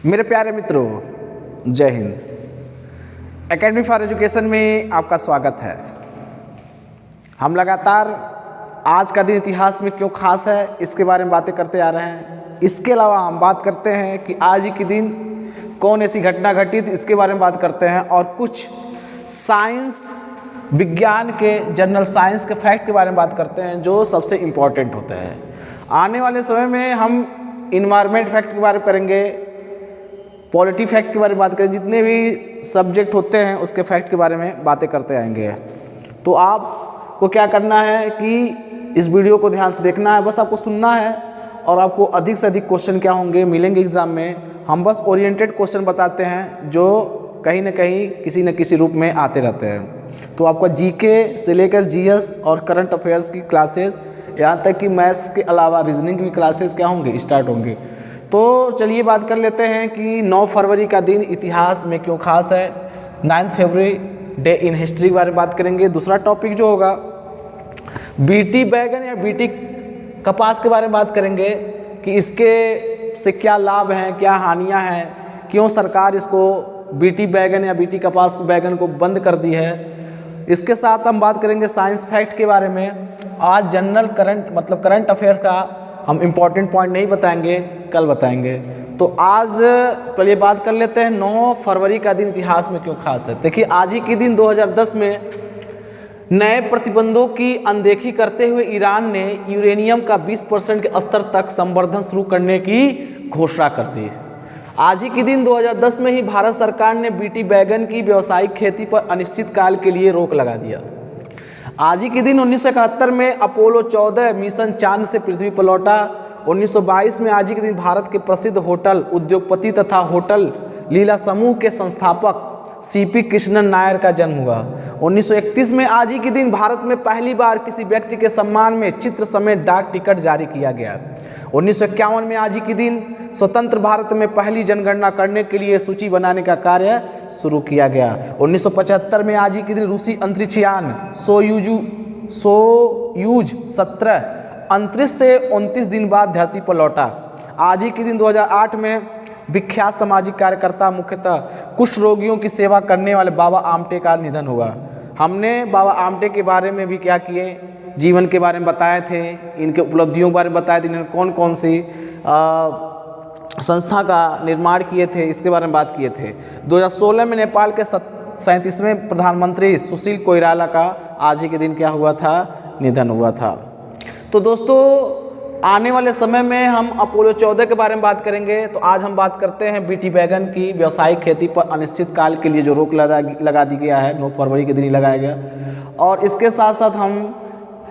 मेरे प्यारे मित्रों, जय हिंद। एकेडमी फॉर एजुकेशन में आपका स्वागत है। हम लगातार आज का दिन इतिहास में क्यों खास है इसके बारे में बातें करते आ रहे हैं। इसके अलावा हम बात करते हैं कि आज ही के दिन कौन ऐसी घटना घटी थी, इसके बारे में बात करते हैं और कुछ साइंस विज्ञान के जनरल साइंस के फैक्ट के बारे में बात करते हैं जो सबसे इम्पोर्टेंट होता है। आने वाले समय में हम इन्वायरमेंट फैक्ट के बारे में करेंगे, पॉलिटी फैक्ट के बारे में बात करें, जितने भी सब्जेक्ट होते हैं उसके फैक्ट के बारे में बातें करते आएंगे। तो आपको क्या करना है कि इस वीडियो को ध्यान से देखना है, बस आपको सुनना है और आपको अधिक से अधिक क्वेश्चन क्या होंगे मिलेंगे एग्जाम में। हम बस ओरिएंटेड क्वेश्चन बताते हैं जो कहीं ना कहीं किसी न किसी रूप में आते रहते हैं। तो आपका जीके से लेकर जीएस और करंट अफेयर्स की क्लासेस, यहाँ तक कि मैथ्स के अलावा रीजनिंग की क्लासेस क्या होंगे, स्टार्ट होंगे। तो चलिए बात कर लेते हैं कि 9 फरवरी का दिन इतिहास में क्यों खास है। 9 फरवरी डे इन हिस्ट्री के बारे में बात करेंगे। दूसरा टॉपिक जो होगा बीटी बैगन या बीटी कपास के बारे में बात करेंगे कि इसके से क्या लाभ हैं, क्या हानियां हैं, क्यों सरकार इसको बीटी बैगन या बीटी कपास बैगन को बंद कर दी है। इसके साथ हम बात करेंगे साइंस फैक्ट के बारे में। आज जनरल करंट अफेयर्स का हम इम्पॉर्टेंट पॉइंट नहीं बताएंगे, कल बताएंगे। तो आज पहले बात कर लेते हैं 9 फरवरी का दिन इतिहास में क्यों खास है। देखिए, आज ही के दिन 2010 में नए प्रतिबंधों की अनदेखी करते हुए ईरान ने यूरेनियम का 20% के स्तर तक संवर्धन शुरू करने की घोषणा कर दी। आज ही के दिन 2010 में ही भारत सरकार ने बीटी बैगन की व्यावसायिक खेती पर अनिश्चित काल के लिए रोक लगा दिया। आज ही के दिन 1971 में अपोलो 14 मिशन चांद से पृथ्वी पर लौटा। 1922 में आज ही के दिन भारत के प्रसिद्ध होटल उद्योगपति तथा होटल लीला समूह के संस्थापक सीपी कृष्णन नायर का जन्म हुआ। 1931 में आज ही के दिन भारत में पहली बार किसी व्यक्ति के सम्मान में चित्र समेत डाक टिकट जारी किया गया। 1951 में आज ही के दिन स्वतंत्र भारत में पहली जनगणना करने के लिए सूची बनाने का कार्य शुरू किया गया। 1975 में आज ही के दिन रूसी अंतरिक्षयान सोयूज 17 अंतरिक्ष से 29 दिन बाद धरती पर लौटा। आज ही के दिन 2008 में विख्यात सामाजिक कार्यकर्ता मुख्यतः कुष्ठ रोगियों की सेवा करने वाले बाबा आमटे का निधन हुआ। हमने बाबा आमटे के बारे में भी क्या किए, जीवन के बारे में बताए थे, इनके उपलब्धियों के बारे में बताए थे, इन्होंने कौन कौन सी संस्था का निर्माण किए थे, इसके बारे में बात किए थे। 2016 में नेपाल के 37वें प्रधानमंत्री सुशील कोइराला का आज ही के दिन क्या हुआ था, निधन हुआ था। तो दोस्तों, आने वाले समय में हम अपोलो 14 के बारे में बात करेंगे। तो आज हम बात करते हैं बीटी बैगन की व्यावसायिक खेती पर अनिश्चित काल के लिए जो रोक लगा दी गया है, 9 फरवरी के दिन ही लगाया गया। और इसके साथ साथ हम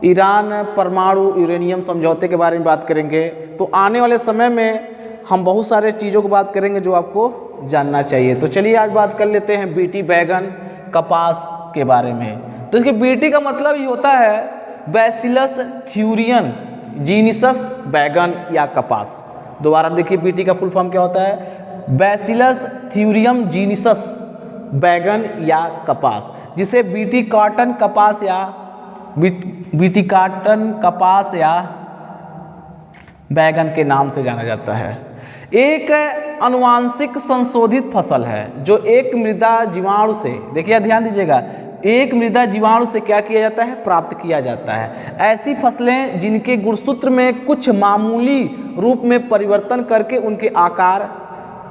ईरान परमाणु यूरेनियम समझौते के बारे में बात करेंगे। तो आने वाले समय में हम बहुत सारे चीज़ों की बात करेंगे जो आपको जानना चाहिए। तो चलिए आज बात कर लेते हैं बीटी बैगन कपास के बारे में। तो इसके बीटी का मतलब ही होता है बैसिलस थ्यूरियन जीनिसस बैगन या कपास। दोबारा देखिए, बीटी का फुल फॉर्म क्या होता है, बैसिलस थ्यूरियम जीनिसस बैगन या कपास, जिसे बीटी कॉटन कपास या बीटी कॉटन कपास या बैगन के नाम से जाना जाता है। एक आनुवांशिक संशोधित फसल है जो एक मृदा जीवाणु से, देखिए ध्यान दीजिएगा, एक मृदा जीवाणु से क्या किया जाता है, प्राप्त किया जाता है। ऐसी फसलें जिनके गुणसूत्र में कुछ मामूली रूप में परिवर्तन करके उनके आकार,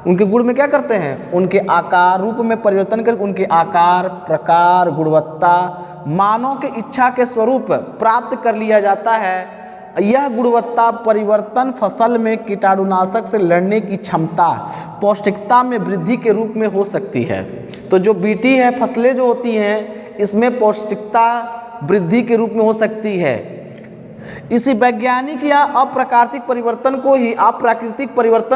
उनके गुण में क्या करते हैं, उनके आकार रूप में परिवर्तन करके उनके आकार, प्रकार, गुणवत्ता, मानव के इच्छा के स्वरूप प्राप्त कर लिया जाता है। यह गुणवत्ता परिवर्तन फसल में कीटाणुनाशक से लड़ने की क्षमता, पौष्टिकता में वृद्धि के रूप में हो सकती है। तो जो बीटी है, फसलें जो होती हैं, इसमें पौष्टिकता वृद्धि के रूप में हो सकती है। इसी वैज्ञानिक या अप्राकृतिक परिवर्तन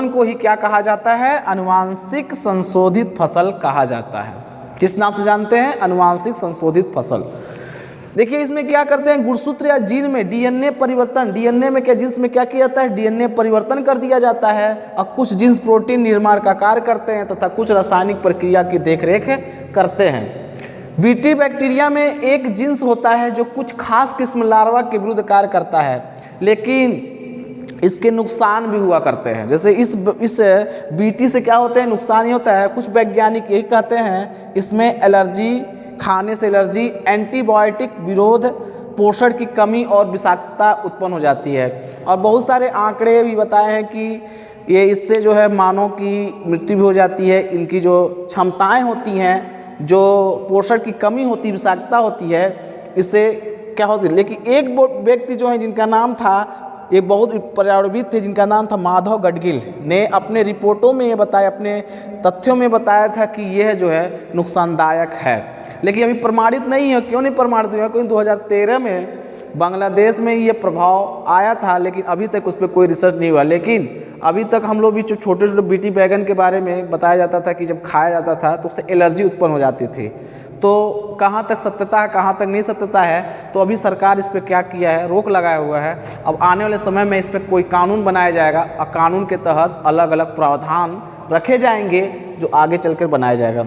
को ही क्या कहा जाता है, आनुवांशिक संशोधित फसल कहा जाता है। किस नाम से जानते हैं, आनुवांशिक संशोधित फसल। देखिए, इसमें क्या करते हैं, गुणसूत्र या जीन में डीएनए परिवर्तन, डीएनए में क्या, जीन्स में क्या किया जाता है, डीएनए परिवर्तन कर दिया जाता है। और कुछ जीन्स प्रोटीन निर्माण का कार्य करते हैं तथा कुछ रासायनिक प्रक्रिया की देखरेख करते हैं। बीटी बैक्टीरिया में एक जीन्स होता है जो कुछ खास किस्म लार्वा के विरुद्ध कार्य करता है, लेकिन इसके नुकसान भी हुआ करते हैं। जैसे इस बीटी से क्या होते हैं, नुकसान ही होता है। कुछ वैज्ञानिक यही कहते हैं इसमें एलर्जी, खाने से एलर्जी, एंटीबायोटिक विरोध, पोषण की कमी और विषाक्तता उत्पन्न हो जाती है। और बहुत सारे आंकड़े भी बताए हैं कि ये इससे जो है मानव की मृत्यु भी हो जाती है। इनकी जो क्षमताएं होती हैं, जो पोषण की कमी होती है, विषाक्तता होती है, इससे क्या होती है। लेकिन एक व्यक्ति जो है जिनका नाम था, एक बहुत पर्यावरणविद थे जिनका नाम था माधव गाडगिल, ने अपने रिपोर्टों में ये बताया, अपने तथ्यों में बताया था कि यह जो है नुकसानदायक है। लेकिन अभी प्रमाणित नहीं है। क्यों नहीं प्रमाणित हुआ? क्योंकि 2013 में बांग्लादेश में ये प्रभाव आया था, लेकिन अभी तक उस पर कोई रिसर्च नहीं हुआ। लेकिन अभी तक हम लोग भी छोटे छोटे बीटी बैगन के बारे में बताया जाता था कि जब खाया जाता था तो उससे एलर्जी उत्पन्न हो जाती थी। तो कहाँ तक सत्यता है, कहाँ तक नहीं सत्यता है, तो अभी सरकार इस पर क्या किया है, रोक लगाया हुआ है। अब आने वाले समय में इस पर कोई कानून बनाया जाएगा और कानून के तहत अलग अलग प्रावधान रखे जाएंगे जो आगे चलकर बनाया जाएगा।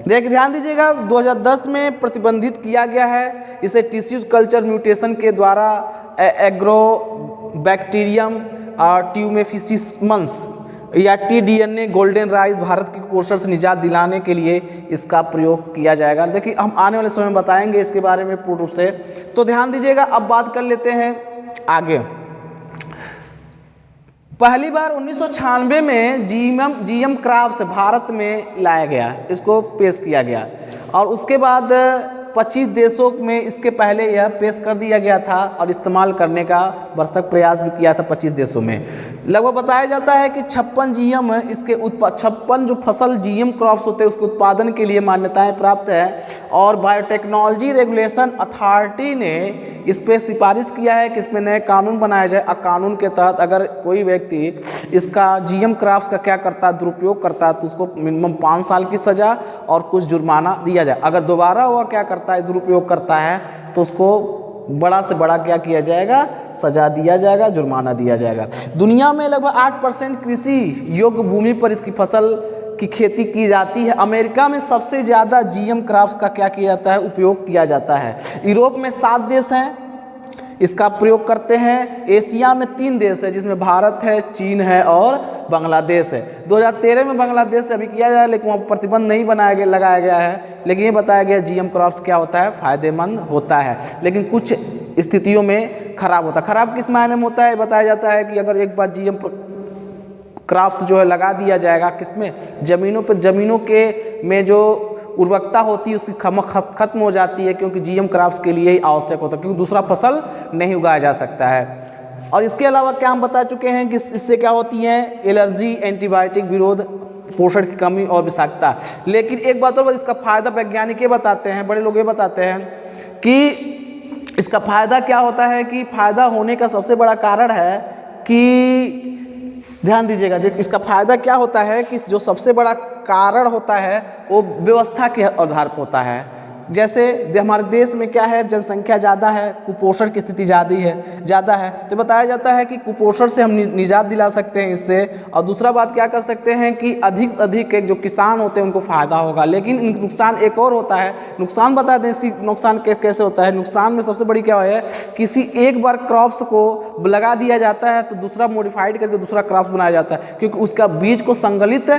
ध्यान दीजिएगा, 2010 में प्रतिबंधित किया गया है इसे टिश्यूज कल्चर म्यूटेशन के द्वारा एग्रोबैक्टीरियम ट्यूमेफिसिमन्स या TDNA गोल्डन राइस भारत की कुपोषण से निजात दिलाने के लिए इसका प्रयोग किया जाएगा। देखिए हम आने वाले समय में बताएंगे इसके बारे में पूर्ण रूप से। तो ध्यान दीजिएगा, अब बात कर लेते हैं आगे। पहली बार 1996 में GM क्रॉप्स भारत में लाया गया, इसको पेश किया गया। और उसके बाद 25 देशों में इसके पहले यह पेश कर दिया गया था और इस्तेमाल करने का भरसक प्रयास भी किया था 25 देशों में। लगभग बताया जाता है कि 56 GM इसके 56 जो फसल GM क्रॉप्स होते हैं उसके उत्पादन के लिए मान्यताएं प्राप्त है। और बायोटेक्नोलॉजी रेगुलेशन अथॉरिटी ने इस पर सिफारिश किया है कि इसमें नए कानून बनाया जाए। और कानून के तहत अगर कोई व्यक्ति इसका GM क्रॉप्स का क्या करता है, दुरुपयोग करता है, तो उसको मिनिमम 5 साल की सज़ा और कुछ जुर्माना दिया जाए। अगर दोबारा वह क्या करता है, दुरुपयोग करता है, तो उसको बड़ा से बड़ा क्या किया जाएगा, सजा दिया जाएगा, जुर्माना दिया जाएगा। दुनिया में लगभग 8% कृषि योग्य भूमि पर इसकी फसल की खेती की जाती है। अमेरिका में सबसे ज़्यादा GM क्रॉप्स का क्या किया जाता है, उपयोग किया जाता है। यूरोप में 7 देश हैं इसका प्रयोग करते हैं। एशिया में 3 देश है जिसमें भारत है, चीन है और बांग्लादेश है। 2013 में बांग्लादेश से अभी किया जाए, लेकिन वहाँ प्रतिबंध नहीं लगाया गया है। लेकिन ये बताया गया GM क्रॉप्स क्या होता है, फ़ायदेमंद होता है, लेकिन कुछ स्थितियों में खराब होता है। खराब किस मायने में होता है, बताया जाता है कि अगर एक बार GM क्रॉप्स जो है लगा दिया जाएगा, किसमें, ज़मीनों पर, ज़मीनों के में जो उर्वरकता होती है उसकी खत्म हो जाती है, क्योंकि GM क्रॉप्स के लिए ही आवश्यक होता है, क्योंकि दूसरा फसल नहीं उगाया जा सकता है। और इसके अलावा क्या हम बता चुके हैं कि इससे क्या होती है, एलर्जी, एंटीबायोटिक विरोध, पोषण की कमी और विषाक्तता। लेकिन एक बात और, इसका फ़ायदा वैज्ञानिक ये बताते हैं, बड़े लोग ये बताते हैं कि इसका फ़ायदा क्या होता है, कि फ़ायदा होने का सबसे बड़ा कारण है कि ध्यान दीजिएगा, इसका फ़ायदा क्या होता है कि जो सबसे बड़ा कारण होता है वो व्यवस्था के आधार पर होता है। जैसे हमारे देश में क्या है, जनसंख्या ज़्यादा है, कुपोषण की स्थिति ज़्यादा है, तो बताया जाता है कि कुपोषण से हम निजात दिला सकते हैं इससे। और दूसरा बात क्या कर सकते हैं कि अधिक से अधिक जो किसान होते हैं उनको फ़ायदा होगा। लेकिन नुकसान एक और होता है, नुकसान बता दें इसकी नुकसान कैसे होता है। नुकसान में सबसे बड़ी क्या है, किसी एक बार क्रॉप्स को लगा दिया जाता है तो दूसरा मॉडिफाइड करके दूसरा क्रॉप्स बनाया जाता है, क्योंकि उसका बीज को संग्रहित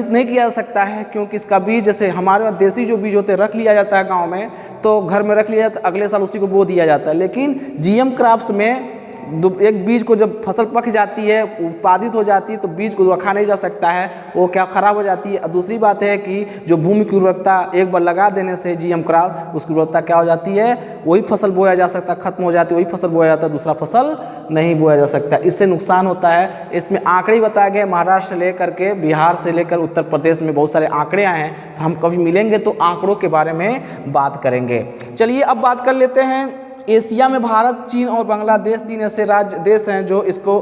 नहीं किया जा सकता है। क्योंकि इसका बीज, जैसे हमारे देसी जो बीज होते हैं रख लिया जाता है गांव में, तो घर में रख लिया जाता है, अगले साल उसी को बो दिया जाता है। लेकिन GM क्रॉप्स में एक बीज को जब फसल पक जाती है, उत्पादित हो जाती है, तो बीज को रखा नहीं जा सकता है, वो क्या खराब हो जाती है। दूसरी बात है कि जो भूमि की उर्वरकता एक बार लगा देने से GM क्रॉप, उसकी उर्वरकता क्या हो जाती है, वही फसल बोया जा सकता है, खत्म हो जाती है, वही फसल बोया जाता है, दूसरा फसल नहीं बोया जा सकता। इससे नुकसान होता है। इसमें आंकड़े बताए गए, महाराष्ट्र से लेकर के बिहार से लेकर उत्तर प्रदेश में बहुत सारे आंकड़े आए हैं। तो हम कभी मिलेंगे तो आंकड़ों के बारे में बात करेंगे। चलिए अब बात कर लेते हैं, एशिया में भारत, चीन और बांग्लादेश 3 ऐसे देश हैं जो इसको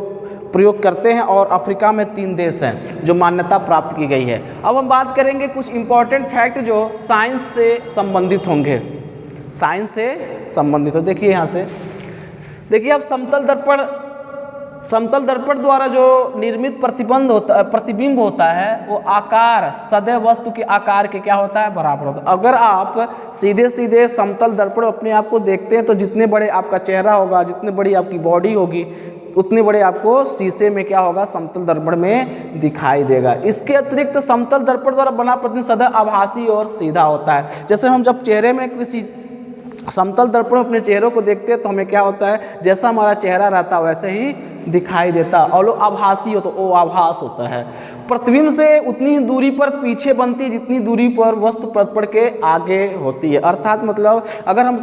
प्रयोग करते हैं, और अफ्रीका में 3 देश हैं जो मान्यता प्राप्त की गई है। अब हम बात करेंगे कुछ इंपॉर्टेंट फैक्ट जो साइंस से संबंधित होंगे, साइंस से संबंधित हो। देखिए यहाँ से देखिए, अब समतल दर्पण द्वारा जो निर्मित प्रतिबिंब होता है वो आकार सदैव वस्तु के आकार के क्या होता है, बराबर होता है। अगर आप सीधे समतल दर्पण अपने आप को देखते हैं तो जितने बड़े आपका चेहरा होगा, जितनी बड़ी आपकी बॉडी होगी, उतने बड़े आपको शीशे में क्या होगा, समतल दर्पण में दिखाई देगा। इसके अतिरिक्त समतल दर्पण द्वारा बना प्रतिबिंब सदैव आभासी और सीधा होता है। जैसे हम जब चेहरे में किसी समतल दर्पण अपने चेहरों को देखते हैं तो हमें क्या होता है, जैसा हमारा चेहरा रहता है वैसे ही दिखाई देता, और वो आभासी हो तो वो आभास होता है। प्रतिबिंब से उतनी ही दूरी पर पीछे बनती है जितनी दूरी पर वस्तु दर्पण के आगे होती है। अर्थात मतलब अगर हम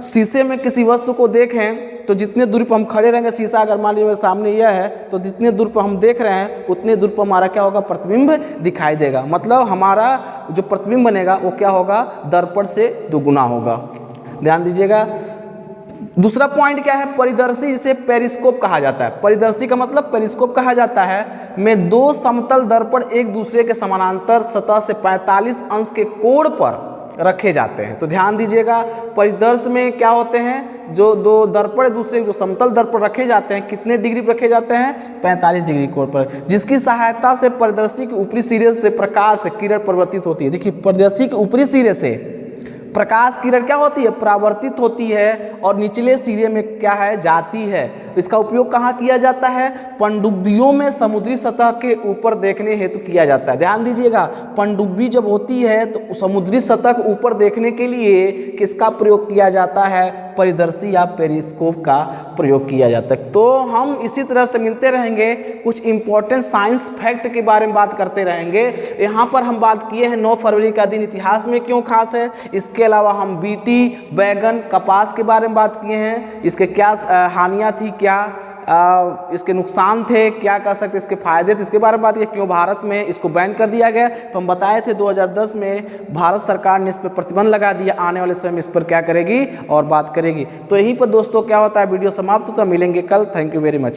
शीशे में किसी वस्तु को देखें तो जितने दूरी पर हम खड़े रहेंगे, शीशा अगर मान लीजिए मेरे सामने यह है तो जितने दूर पर हम देख रहे हैं उतने दूर पर हमारा क्या होगा, प्रतिबिंब दिखाई देगा। मतलब हमारा जो प्रतिबिंब बनेगा वो क्या होगा, दर्पण से दोगुना होगा। ध्यान दीजिएगा। दूसरा पॉइंट क्या है, परिदर्शी, जिसे पेरिस्कोप कहा जाता है। परिदर्शी का मतलब पेरिस्कोप कहा जाता है में दो समतल दर्पण एक दूसरे के समानांतर सतह से 45 अंश के कोण पर रखे जाते हैं। तो ध्यान दीजिएगा, परिदर्श में क्या होते हैं, जो दो दर्पण दूसरे जो समतल दर्पण रखे जाते हैं कितने डिग्री पर रखे जाते हैं, 45 डिग्री कोण पर, जिसकी सहायता से परिदर्शी के ऊपरी सिरे से प्रकाश किरण परिवर्तित होती है। देखिए, परिदर्शी के ऊपरी सिरे से प्रकाश किरण क्या होती है, परावर्तित होती है और निचले सिरे में क्या है, जाती है। इसका उपयोग कहाँ किया जाता है, पनडुब्बियों में समुद्री सतह के ऊपर देखने हेतु किया जाता है। ध्यान दीजिएगा, पनडुब्बी जब होती है तो समुद्री सतह के ऊपर देखने के लिए किसका प्रयोग किया जाता है, परिदर्शी या पेरिस्कोप का प्रयोग किया जाता है। तो हम इसी तरह से मिलते रहेंगे, कुछ इंपॉर्टेंट साइंस फैक्ट के बारे में बात करते रहेंगे। यहाँ पर हम बात किए हैं 9 फरवरी का दिन इतिहास में क्यों खास है। इसके अलावा हम बीटी, बैगन, कपास के बारे में बात किए हैं, इसके क्या हानियाँ थी, क्या इसके नुकसान थे, क्या कर सकते इसके फायदे थे, इसके बारे में बात की। क्यों भारत में इसको बैन कर दिया गया, तो हम बताए थे 2010 में भारत सरकार ने इस पर प्रतिबंध लगा दिया। आने वाले समय में इस पर क्या करेगी और बात करेगी। तो यहीं पर दोस्तों क्या होता है, वीडियो समाप्त होता है। मिलेंगे कल। Thank you very much.